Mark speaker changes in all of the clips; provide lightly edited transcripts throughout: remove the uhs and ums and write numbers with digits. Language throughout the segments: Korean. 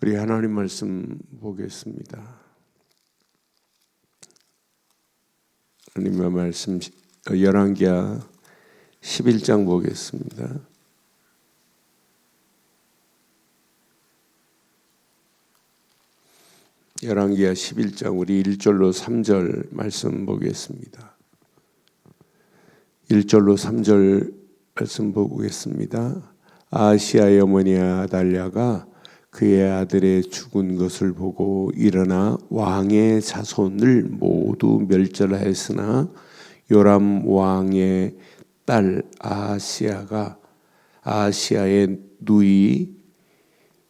Speaker 1: 우리 하나님 말씀 보겠습니다. 하나님의 말씀 열왕기하 11장 보겠습니다. 열왕기하 11장 우리 1절로 3절 말씀 보겠습니다. 1절로 3절 말씀 보겠습니다. 아하시아의 어머니 아달랴가 그의 아들의 죽은 것을 보고 일어나 왕의 자손을 모두 멸절하였으나 요람 왕의 딸 아하시아의 누이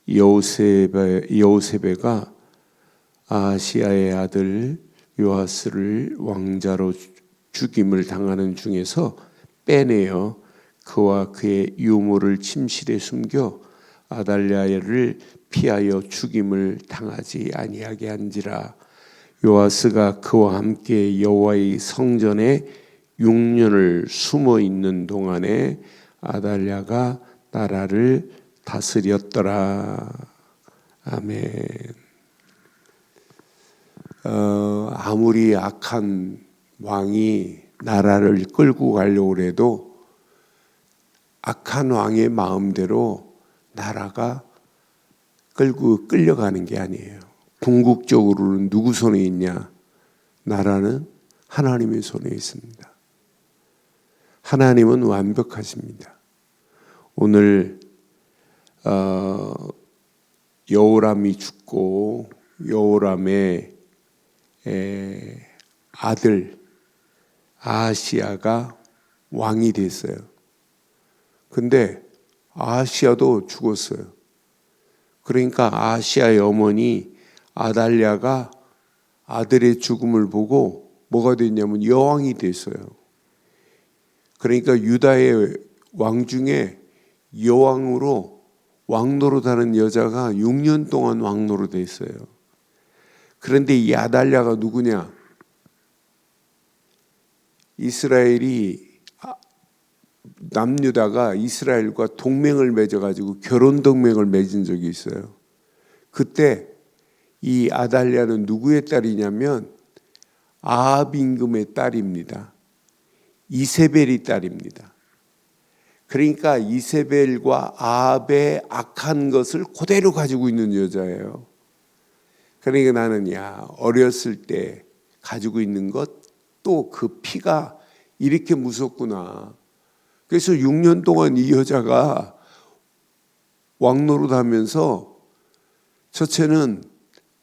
Speaker 1: 여호세베가 아하시아의 아들 요아스를 왕자로 죽임을 당하는 중에서 빼내어 그와 그의 유모를 침실에 숨겨 아달랴를 피하여 죽임을 당하지 아니하게 한지라. 요아스가 그와 함께 여호와의 성전에 6년을 숨어 있는 동안에 아달랴가 나라를 다스렸더라. 아멘. 아무리 악한 왕이 나라를 끌고 가려고 해도 악한 왕의 마음대로 나라가 끌려가는 게 아니에요. 궁극적으로는 누구 손에 있냐? 나라는 하나님의 손에 있습니다. 하나님은 완벽하십니다. 오늘 여호람이 죽고 여호람의 아들 아하시아가 왕이 됐어요. 근데 아하시아도 죽었어요. 그러니까 아하시아의 어머니 아달랴가 아들의 죽음을 보고 뭐가 됐냐면 여왕이 됐어요. 그러니까 유다의 왕 중에 여왕으로 왕노릇하는 여자가 6년 동안 왕노릇 됐어요. 그런데 이 아달랴가 누구냐? 이스라엘이 남유다가 이스라엘과 동맹을 맺어가지고 결혼 동맹을 맺은 적이 있어요. 그때 이 아달랴는 누구의 딸이냐면 아합 임금의 딸입니다. 이세벨의 딸입니다. 그러니까 이세벨과 아합의 악한 것을 그대로 가지고 있는 여자예요. 그러니까 나는 어렸을 때 가지고 있는 것 또 그 피가 이렇게 무섭구나. 그래서 6년 동안 이 여자가 왕노릇하면서 첫째는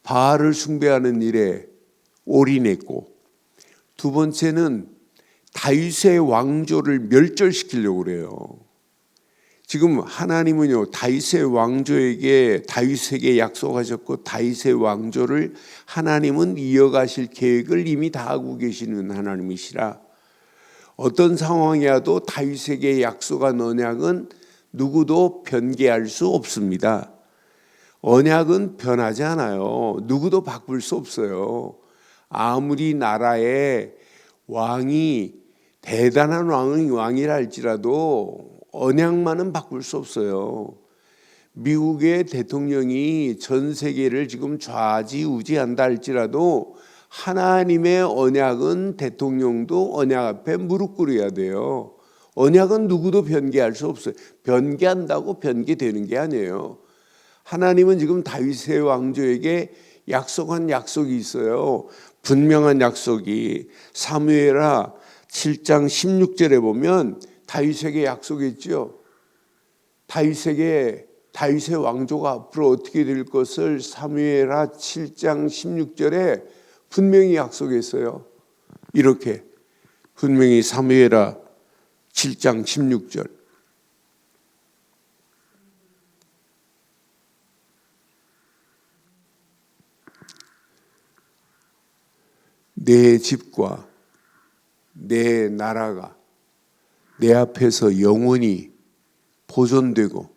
Speaker 1: 바알을 숭배하는 일에 올인했고, 두 번째는 다윗의 왕조를 멸절시키려고 그래요. 지금 하나님은요, 다윗의 왕조에게 다윗에게 약속하셨고 다윗의 왕조를 하나님은 이어가실 계획을 이미 다 하고 계시는 하나님이시라. 어떤 상황이라도 다윗에게 약속한 언약은 누구도 변개할 수 없습니다. 언약은 변하지 않아요. 누구도 바꿀 수 없어요. 아무리 나라의 왕이 대단한 왕이라 할지라도 언약만은 바꿀 수 없어요. 미국의 대통령이 전 세계를 지금 좌지우지한다 할지라도 하나님의 언약은 대통령도 언약 앞에 무릎 꿇어야 돼요. 언약은 누구도 변개할 수 없어요. 변개한다고 변개되는 게 아니에요. 하나님은 지금 다윗의 왕조에게 약속한 약속이 있어요. 분명한 약속이 사무엘하 7장 16절에 보면 다윗에게 약속했죠. 다윗의 왕조가 앞으로 어떻게 될 것을 사무엘하 7장 16절에 분명히 약속했어요. 이렇게 분명히 사무엘하 7장 16절 내 집과 내 나라가 내 앞에서 영원히 보존되고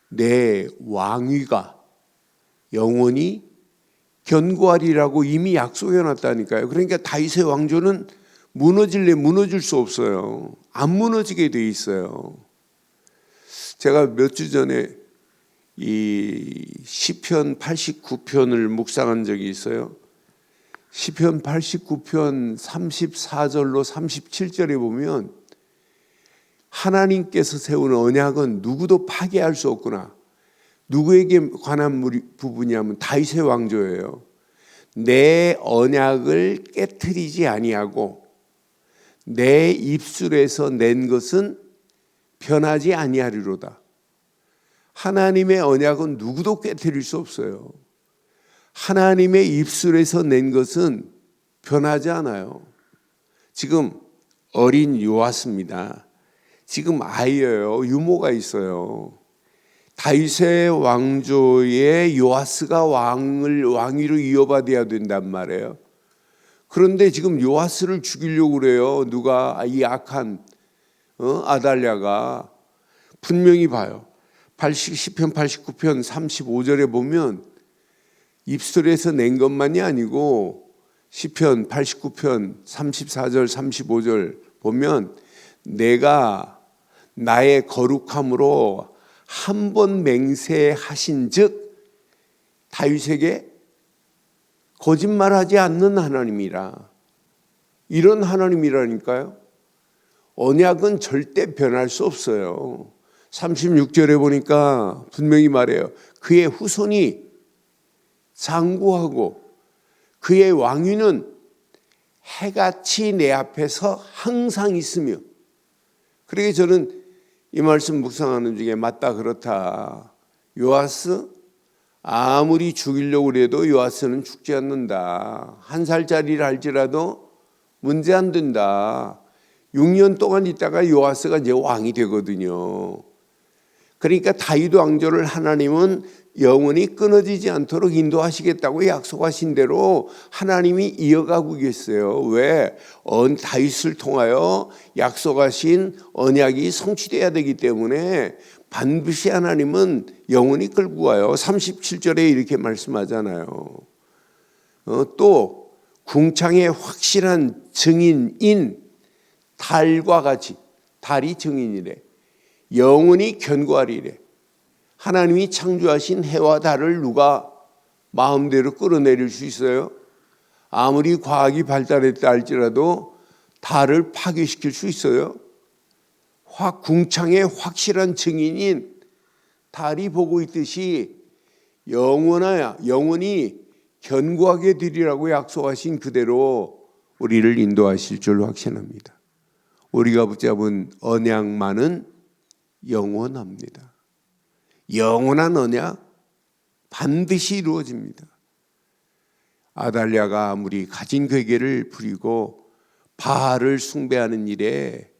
Speaker 1: 내 왕위가 영원히 견고하리라고 이미 약속해 놨다니까요. 그러니까 다윗의 왕조는 무너질래 무너질 수 없어요. 안 무너지게 돼 있어요. 제가 몇 주 전에 이 시편 89편을 묵상한 적이 있어요. 시편 89편 34절로 37절에 보면 하나님께서 세운 언약은 누구도 파괴할 수 없구나. 누구에게 관한 부분이냐면 다윗의 왕조예요. 내 언약을 깨트리지 아니하고 내 입술에서 낸 것은 변하지 아니하리로다. 하나님의 언약은 누구도 깨트릴 수 없어요. 하나님의 입술에서 낸 것은 변하지 않아요. 지금 어린 요아스입니다. 지금 아이예요. 유모가 있어요. 다윗의 왕조에 요아스가 왕위로 이어받아야 된단 말이에요. 그런데 지금 요아스를 죽이려고 그래요. 누가? 이 악한 아달랴가. 분명히 봐요. 시편 89편 35절에 보면 입술에서 낸 것만이 아니고 시편 89편 34절 35절 보면 내가 나의 거룩함으로 한 번 맹세하신 즉 다윗에게 거짓말하지 않는 하나님이라. 이런 하나님이라니까요. 언약은 절대 변할 수 없어요. 36절에 보니까 분명히 말해요. 그의 후손이 장구하고 그의 왕위는 해같이 내 앞에서 항상 있으며. 그러게 저는 이 말씀 묵상하는 중에 맞다 그렇다. 요아스 아무리 죽이려고 해도 요아스는 죽지 않는다. 1살짜리를 할지라도 문제 안 된다. 6년 동안 있다가 요아스가 이제 왕이 되거든요. 그러니까 다윗 왕조를 하나님은 영원히 끊어지지 않도록 인도하시겠다고 약속하신 대로 하나님이 이어가고 계세요. 왜? 다윗을 통하여 약속하신 언약이 성취돼야 되기 때문에 반드시 하나님은 영원히 끌고 가요. 37절에 이렇게 말씀하잖아요. 또 궁창의 확실한 증인인 달과 같이, 달이 증인이래. 영원히 견고하리래. 하나님이 창조하신 해와 달을 누가 마음대로 끌어내릴 수 있어요? 아무리 과학이 발달했다 할지라도 달을 파괴시킬 수 있어요? 궁창의 확실한 증인인 달이 보고 있듯이 영원히 견고하게 되리라고 약속하신 그대로 우리를 인도하실 줄 확신합니다. 우리가 붙잡은 언약만은 영원합니다. 영원한 언약 반드시 이루어집니다. 아달랴가 아무리 가진 괴계를 부리고 바알을 숭배하는 일에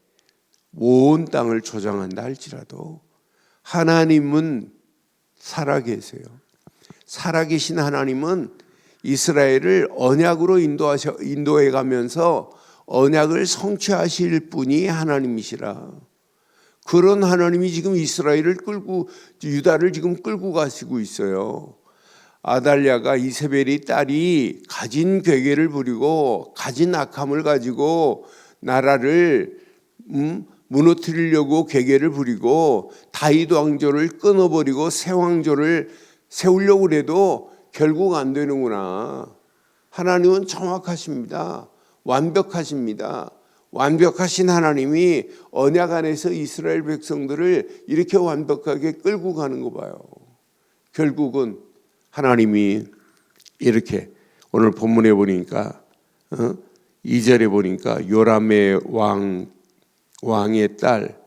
Speaker 1: 온 땅을 조장한다 할지라도 하나님은 살아계세요. 살아계신 하나님은 이스라엘을 언약으로 인도해 가면서 언약을 성취하실 분이 하나님이시라. 그런 하나님이 지금 이스라엘을 유다를 지금 끌고 가시고 있어요. 아달랴가 이세벨의 딸이 가진 괴계를 부리고 가진 악함을 가지고 나라를 무너뜨리려고 괴계를 부리고 다윗 왕조를 끊어버리고 새 왕조를 세우려고 해도 결국 안 되는구나. 하나님은 정확하십니다. 완벽하십니다. 완벽하신 하나님이 언약 안에서 이스라엘 백성들을 이렇게 완벽하게 끌고 가는 거 봐요. 결국은 하나님이 이렇게 오늘 본문에 보니까 2절에 보니까 요람의 왕의 딸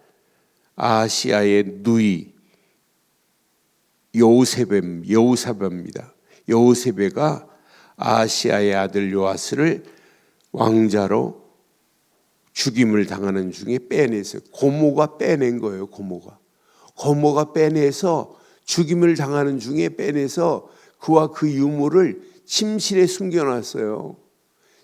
Speaker 1: 아하시야의 누이 여우사베입니다. 여우사베가 아하시야의 아들 요아스를 왕자로 죽임을 당하는 중에 빼냈어요. 고모가 빼낸 거예요. 고모가 빼내서 죽임을 당하는 중에 빼내서 그와 그 유모를 침실에 숨겨놨어요.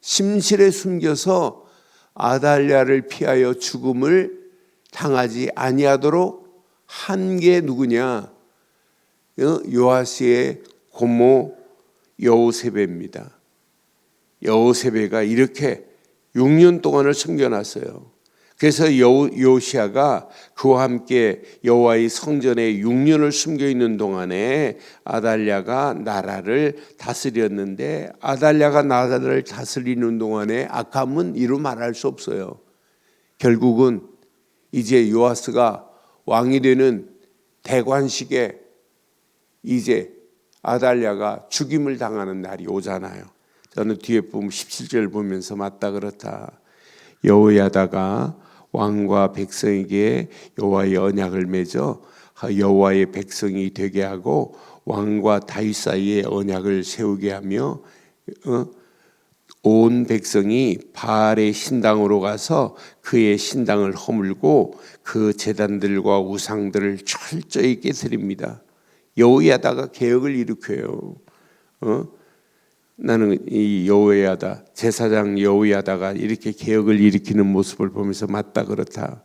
Speaker 1: 침실에 숨겨서 아달랴를 피하여 죽음을 당하지 아니하도록 한 게 누구냐? 요아스의 고모 여우세베입니다. 여우세베가 이렇게 6년 동안을 숨겨놨어요. 그래서 요시아가 그와 함께 여호와의 성전에 6년을 숨겨 있는 동안에 아달랴가 나라를 다스렸는데, 아달랴가 나라를 다스리는 동안에 아캄은 이루 말할 수 없어요. 결국은 이제 요아스가 왕이 되는 대관식에 이제 아달랴가 죽임을 당하는 날이 오잖아요. 저는 뒤에 보면 17절 보면서 맞다 그렇다. 여호야다가 왕과 백성에게 여호와의 언약을 맺어 여호와의 백성이 되게 하고 왕과 다윗 사이에 언약을 세우게 하며 온 백성이 바알의 신당으로 가서 그의 신당을 허물고 그 제단들과 우상들을 철저히 깨뜨립니다. 여호야다가 개혁을 일으켜요. 나는 이 여호야다, 제사장 여호야다가 이렇게 개혁을 일으키는 모습을 보면서 맞다 그렇다.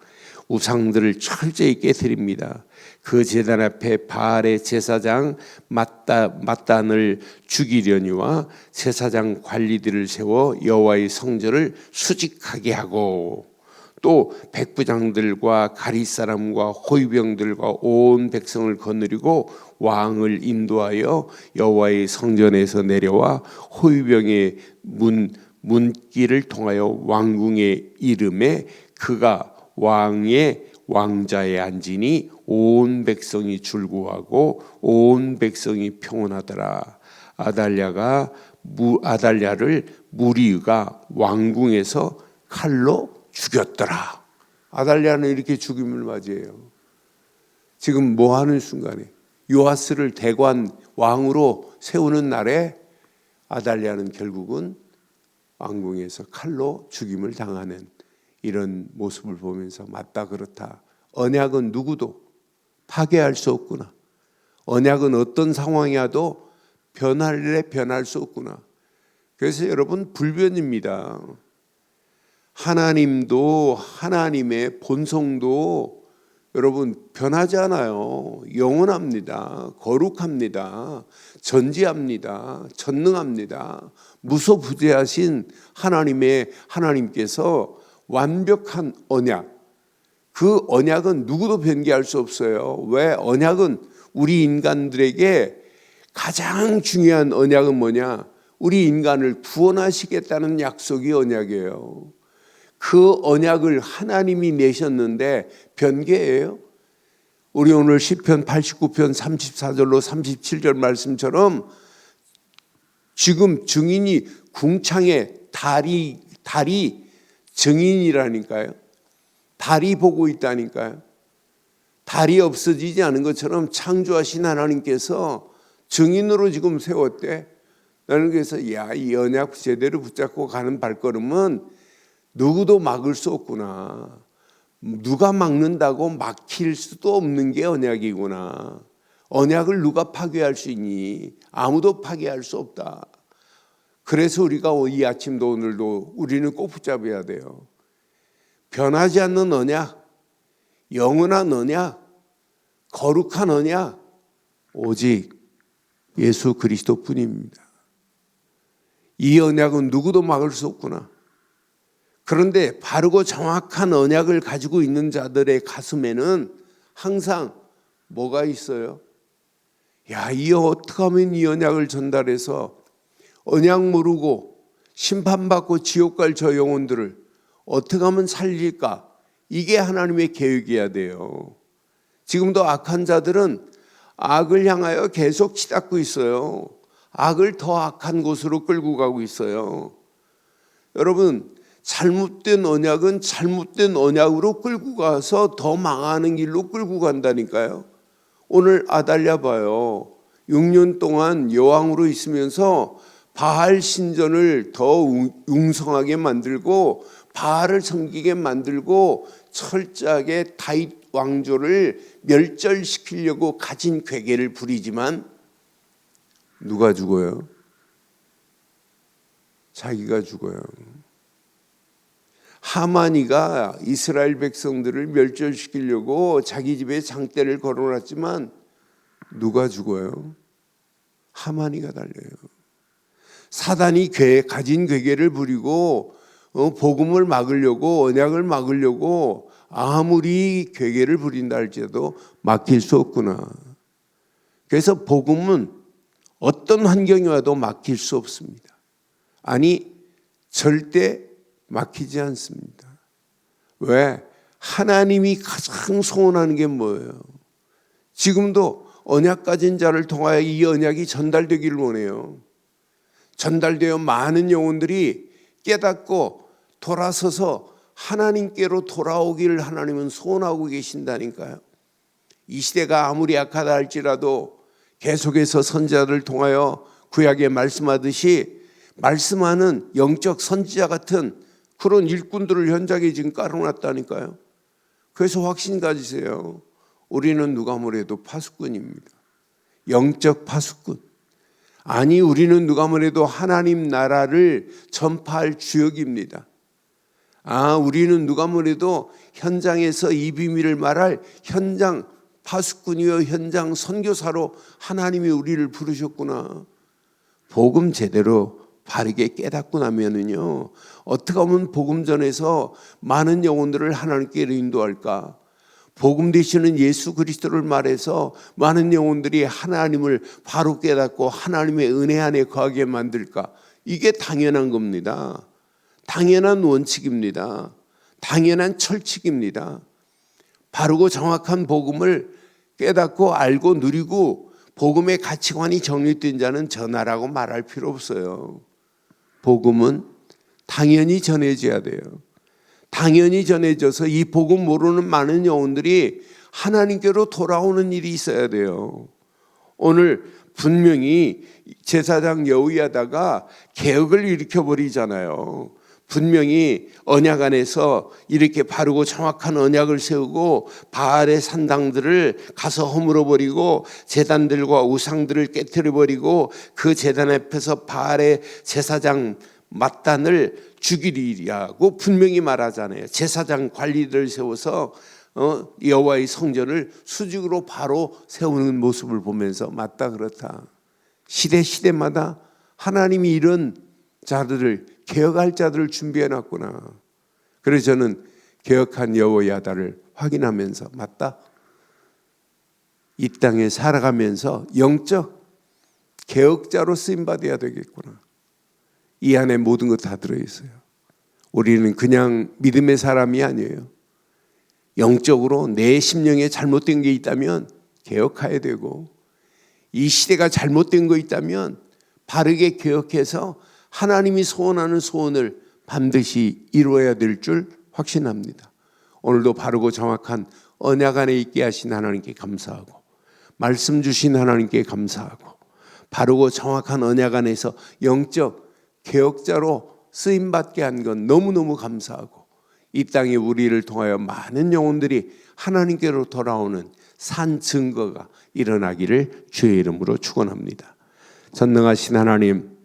Speaker 1: 우상들을 철저히 깨뜨립니다. 그 제단 앞에 바알의 제사장 mat단을 죽이려니와 제사장 관리들을 세워 여호와의 성전을 수직하게 하고, 또 백부장들과 가리 사람과 호위병들과 온 백성을 거느리고 왕을 인도하여 여호와의 성전에서 내려와 호위병의 문길을 통하여 왕궁에 이름에 그가 왕자에 앉으니 온 백성이 즐거워하고 온 백성이 평온하더라. 아달랴를 무리가 왕궁에서 칼로 죽였더라. 아달랴는 이렇게 죽임을 맞이해요. 지금 뭐 하는 순간에 요아스를 대관 왕으로 세우는 날에 아달랴는 결국은 왕궁에서 칼로 죽임을 당하는 이런 모습을 보면서 맞다 그렇다. 언약은 누구도 파괴할 수 없구나. 언약은 어떤 상황이 와도 변할 수 없구나. 그래서 여러분, 불변입니다. 하나님도, 하나님의 본성도 여러분 변하지 않아요. 영원합니다. 거룩합니다. 전지합니다. 전능합니다. 무소부재하신 하나님께서 완벽한 언약, 그 언약은 누구도 변개할 수 없어요. 왜? 언약은 우리 인간들에게 가장 중요한 언약은 뭐냐? 우리 인간을 구원하시겠다는 약속이 언약이에요. 그 언약을 하나님이 내셨는데 변개예요? 우리 오늘 시편 89편 34절로 37절 말씀처럼 지금 증인이 궁창에 달이 증인이라니까요. 달이 보고 있다니까요. 달이 없어지지 않은 것처럼 창조하신 하나님께서 증인으로 지금 세웠대. 나는 그래서 이 언약 제대로 붙잡고 가는 발걸음은 누구도 막을 수 없구나. 누가 막는다고 막힐 수도 없는 게 언약이구나. 언약을 누가 파괴할 수 있니? 아무도 파괴할 수 없다. 그래서 우리가 이 아침도 오늘도 우리는 꼭 붙잡아야 돼요. 변하지 않는 언약, 영원한 언약, 거룩한 언약, 오직 예수 그리스도뿐입니다. 이 언약은 누구도 막을 수 없구나. 그런데 바르고 정확한 언약을 가지고 있는 자들의 가슴에는 항상 뭐가 있어요? 어떻게 하면 이 언약을 전달해서 언약 모르고 심판받고 지옥 갈 저 영혼들을 어떻게 하면 살릴까? 이게 하나님의 계획이어야 돼요. 지금도 악한 자들은 악을 향하여 계속 치닫고 있어요. 악을 더 악한 곳으로 끌고 가고 있어요. 여러분, 잘못된 언약은 잘못된 언약으로 끌고 가서 더 망하는 길로 끌고 간다니까요. 오늘 아달랴 봐요. 6년 동안 여왕으로 있으면서 바알 신전을 더 웅성하게 만들고 바알을 섬기게 만들고 철저하게 다윗 왕조를 멸절시키려고 가진 괴계를 부리지만 누가 죽어요? 자기가 죽어요. 하만이가 이스라엘 백성들을 멸절시키려고 자기 집에 장대를 걸어놨지만 누가 죽어요? 하만이가 달려요. 사단이 가진 괴계를 부리고 복음을 막으려고, 언약을 막으려고 아무리 괴계를 부린다 할지라도 막힐 수 없구나. 그래서 복음은 어떤 환경이 와도 막힐 수 없습니다. 아니, 절대 막히지 않습니다. 왜? 하나님이 가장 소원하는 게 뭐예요? 지금도 언약 가진 자를 통하여 이 언약이 전달되기를 원해요. 전달되어 많은 영혼들이 깨닫고 돌아서서 하나님께로 돌아오기를 하나님은 소원하고 계신다니까요. 이 시대가 아무리 약하다 할지라도 계속해서 선지자들을 통하여 구약에 말씀하듯이 말씀하는 영적 선지자 같은 그런 일꾼들을 현장에 지금 깔아놨다니까요. 그래서 확신 가지세요. 우리는 누가 뭐래도 파수꾼입니다. 영적 파수꾼. 아니, 우리는 누가 뭐래도 하나님 나라를 전파할 주역입니다. 우리는 누가 뭐래도 현장에서 이 비밀을 말할 현장 파수꾼이요, 현장 선교사로 하나님이 우리를 부르셨구나. 복음 제대로 바르게 깨닫고 나면은요, 어떻게 하면 복음 전에서 많은 영혼들을 하나님께로 인도할까? 복음 되시는 예수 그리스도를 말해서 많은 영혼들이 하나님을 바로 깨닫고 하나님의 은혜 안에 거하게 만들까? 이게 당연한 겁니다. 당연한 원칙입니다. 당연한 철칙입니다. 바르고 정확한 복음을 깨닫고 알고 누리고 복음의 가치관이 정립된 자는 전하라고 말할 필요 없어요. 복음은 당연히 전해져야 돼요. 당연히 전해져서 이 복음 모르는 많은 영혼들이 하나님께로 돌아오는 일이 있어야 돼요. 오늘 분명히 제사장 여호야다가 개혁을 일으켜버리잖아요. 분명히 언약 안에서 이렇게 바르고 정확한 언약을 세우고 바알의 산당들을 가서 허물어버리고 제단들과 우상들을 깨트려버리고 그 제단 앞에서 바알의 제사장 맏단을 죽이리라고 분명히 말하잖아요. 제사장 관리들을 세워서 여호와의 성전을 수직으로 바로 세우는 모습을 보면서 맞다 그렇다. 시대마다 하나님이 이런 자들을 개혁할 자들을 준비해놨구나. 그래서 저는 개혁한 여호야다를 확인하면서 맞다. 이 땅에 살아가면서 영적 개혁자로 쓰임받아야 되겠구나. 이 안에 모든 것 다 들어있어요. 우리는 그냥 믿음의 사람이 아니에요. 영적으로 내 심령에 잘못된 게 있다면 개혁해야 되고, 이 시대가 잘못된 거 있다면 바르게 개혁해서 하나님이 소원하는 소원을 반드시 이루어야 될 줄 확신합니다. 오늘도 바르고 정확한 언약 안에 있게 하신 하나님께 감사하고, 말씀 주신 하나님께 감사하고, 바르고 정확한 언약 안에서 영적 개혁자로 쓰임받게 한 건 너무너무 감사하고, 이 땅에 우리를 통하여 많은 영혼들이 하나님께로 돌아오는 산 증거가 일어나기를 주의 이름으로 축원합니다. 전능하신 하나님,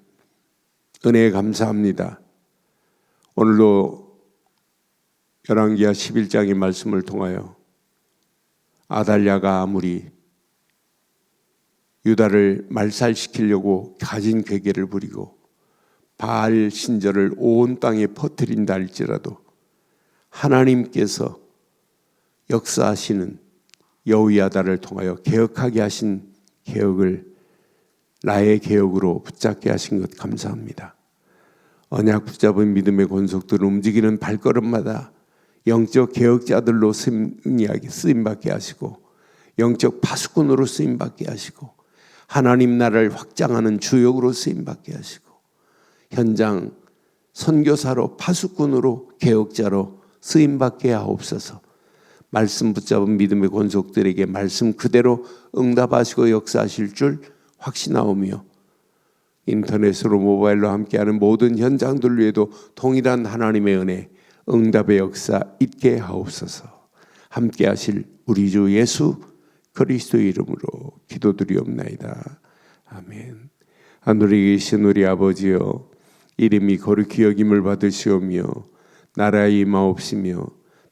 Speaker 1: 은혜에 감사합니다. 오늘도 열왕기하 11장의 말씀을 통하여 아달랴가 아무리 유다를 말살시키려고 가진 괴계를 부리고 바알 신전을 온 땅에 퍼뜨린다 할지라도 하나님께서 역사하시는 여호야다를 통하여 개혁하게 하신 개혁을 나의 개혁으로 붙잡게 하신 것 감사합니다. 언약 붙잡은 믿음의 권속들을 움직이는 발걸음마다 영적 개혁자들로 쓰임받게 하시고, 영적 파수꾼으로 쓰임받게 하시고, 하나님 나라를 확장하는 주역으로 쓰임받게 하시고, 현장 선교사로 파수꾼으로 개혁자로 쓰임받게 하옵소서. 말씀 붙잡은 믿음의 권속들에게 말씀 그대로 응답하시고 역사하실 줄 확신하오며, 인터넷으로 모바일로 함께하는 모든 현장들 위에도 동일한 하나님의 은혜, 응답의 역사 있게 하옵소서. 함께하실 우리 주 예수 그리스도의 이름으로 기도드리옵나이다. 아멘. 하늘에 계신 우리 아버지여, 이름이 거룩히 여김을 받으시오며 나라의 임하옵시며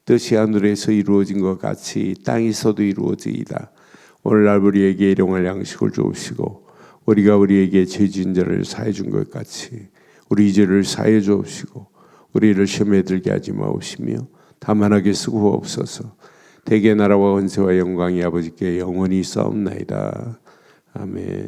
Speaker 1: 뜻이 하늘에서 이루어진 것 같이 땅에서도 이루어지이다. 오늘날 우리에게 일용할 양식을 주옵시고, 우리가 우리에게 죄 지은 자를 사해 준 것 같이 우리 죄를 사해 주옵시고, 우리를 시험에 들게 하지 마옵시며 다만하게 쓰고옵소서. 대개 나라와 권세와 영광이 아버지께 영원히 있사옵나이다. 아멘.